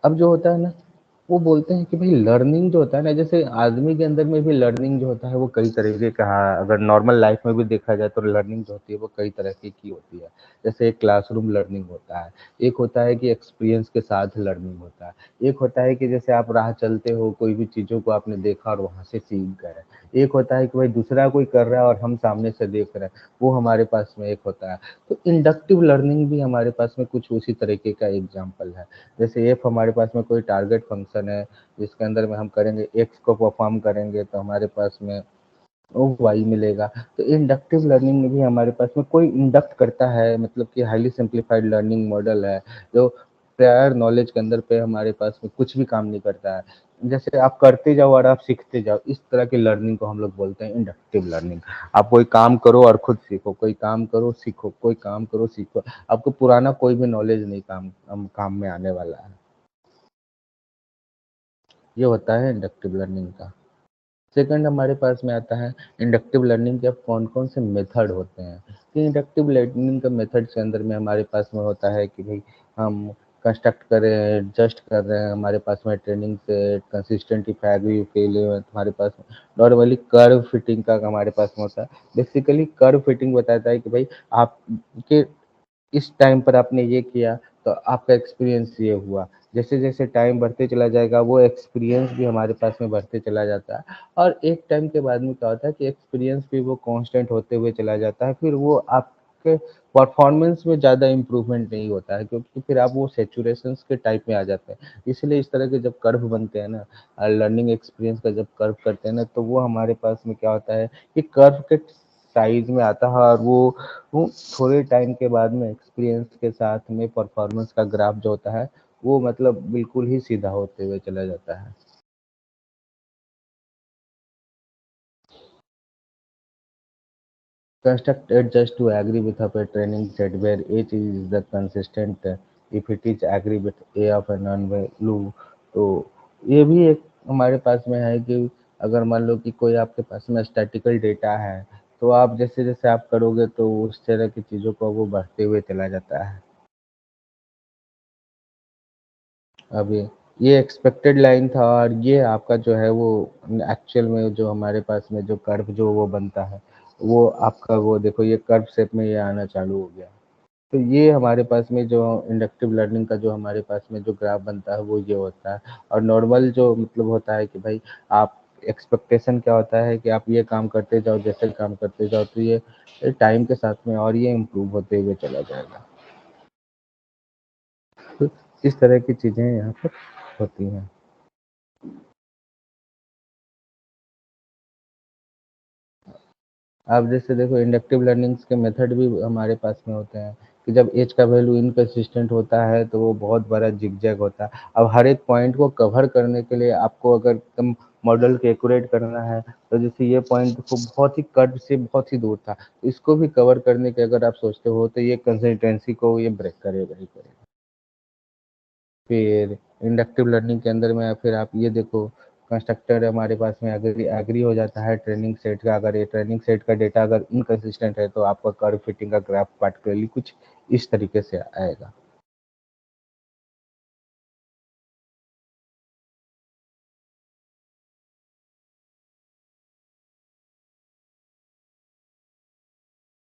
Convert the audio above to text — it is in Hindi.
अब जो होता है ना, वो बोलते हैं कि भाई लर्निंग जो होता है ना, जैसे आदमी के अंदर में भी लर्निंग जो होता है वो कई तरीके का है। अगर नॉर्मल लाइफ में भी देखा जाए तो लर्निंग जो होती है वो कई तरह की होती है। जैसे एक क्लासरूम लर्निंग होता है, एक होता है कि एक्सपीरियंस के साथ लर्निंग होता है, एक होता है कि जैसे आप राह चलते हो, कोई भी चीज़ों को आपने देखा और वहाँ से सीख गए, एक होता है कि भाई दूसरा कोई कर रहा है और हम सामने से देख रहे हैं, वो हमारे पास में एक होता है। तो इंडक्टिव लर्निंग भी हमारे पास में कुछ उसी तरीके का एग्जाम्पल है। जैसे एफ हमारे पास में कोई टारगेट फंक्शन है, जिसके अंदर में हम करेंगे एक्स को परफॉर्म करेंगे तो हमारे पास में वो वाई मिलेगा। तो इंडक्टिव लर्निंग में भी हमारे पास में कोई इंडक्ट करता है, मतलब कि हाईली सिंप्लीफाइड लर्निंग मॉडल है, जो प्रायर नॉलेज के अंदर पे हमारे पास में कुछ भी काम नहीं करता है। जैसे आप करते जाओ और आप सीखते जाओ, इस तरह की लर्निंग को हम लोग बोलते हैं इंडक्टिव लर्निंग। आप कोई काम करो और खुद सीखो, कोई काम करो सीखो, कोई काम करो सीखो, आपको पुराना कोई भी नॉलेज नहीं काम में आने वाला है। ये होता है इंडक्टिव लर्निंग का। सेकंड हमारे पास में आता है इंडक्टिव लर्निंग के अब कौन-कौन से मेथड होते हैं। कि इंडक्टिव लर्निंग का मेथड के अंदर में हमारे पास में होता है कि भाई हम कंस्ट्रक्ट कर रहे हैं, एडजस्ट कर रहे हैं, हमारे पास में training set, consistent if agree failure, हमारे पास में नॉर्मली कर्व फिटिंग का हमारे पास में होता है। बेसिकली कर्व फिटिंग बताता है कि भाई आपके इस टाइम पर आपने ये किया तो आपका एक्सपीरियंस ये हुआ। जैसे-जैसे टाइम बढ़ते चला जाएगा वो एक्सपीरियंस भी हमारे पास में बढ़ते चला जाता है, और एक टाइम के बाद में क्या होता है कि एक्सपीरियंस भी वो कांस्टेंट होते हुए चला जाता है। फिर वो आपके परफॉर्मेंस में ज़्यादा इम्प्रूवमेंट नहीं होता है, क्योंकि फिर आप वो सैचुरेशंस के टाइप में आ जाते हैं। इसलिए इस तरह के जब कर्व बनते हैं ना, लर्निंग एक्सपीरियंस का जब कर्व करते हैं ना, तो वो हमारे पास में क्या होता है कि कर्व के साइज़ में आता है, और वो थोड़े टाइम के बाद में एक्सपीरियंस के साथ में परफॉर्मेंस का ग्राफ जो होता है, वो मतलब बिल्कुल ही सीधा होते हुए चला जाता है। Construct adjust to agree with of a training set where H is the consistent if it is agree with A of a non-value। तो ये भी एक हमारे पास में है कि अगर मान लो कि कोई आपके पास में स्टैटिकल डेटा है, तो आप जैसे-जैसे आप करोगे तो उस तरह की चीज़ों को वो बढ़ते हुए चला जाता है। अब ये एक्सपेक्टेड लाइन था, और ये आपका जो है वो एक्चुअल में जो हमारे पास में जो कर्व जो वो बनता है, वो आपका वो देखो ये कर्व शेप में ये आना चालू हो गया। तो ये हमारे पास में जो इंडक्टिव लर्निंग का जो हमारे पास में जो ग्राफ बनता है वो ये होता है। और नॉर्मल जो मतलब होता है कि भाई आप एक्सपेक्टेशन क्या होता है कि आप ये काम करते जाओ, जैसे काम करते जाओ तो ये टाइम के साथ में और ये इम्प्रूव होते हुए चला जाएगा। तो इस तरह की चीज़ें यहाँ पर होती हैं। आप जैसे देखो इंडक्टिव लर्निंग्स के मेथड भी हमारे पास में होते हैं कि जब एज का वैल्यू इनकंसिस्टेंट होता है तो वो बहुत बड़ा जिगजैग होता है। अब हर एक पॉइंट को कवर करने के लिए आपको अगर एकदम मॉडल को एक्यूरेट करना है, तो जैसे ये पॉइंट को बहुत ही कट से बहुत ही दूर था, इसको भी कवर करने के अगर आप सोचते हो तो ये कंसिस्टेंसी को ये ब्रेक करेगा ही करेगा। फिर इंडक्टिव लर्निंग के अंदर में फिर आप ये देखो, कंस्ट्रक्टर हमारे पास में एग्री एग्री हो जाता है ट्रेनिंग सेट का। अगर ये ट्रेनिंग सेट का डेटा अगर इनकंसिस्टेंट है तो आपका कर्व फिटिंग का ग्राफ पार्टिकुलरली कुछ इस तरीके से आएगा।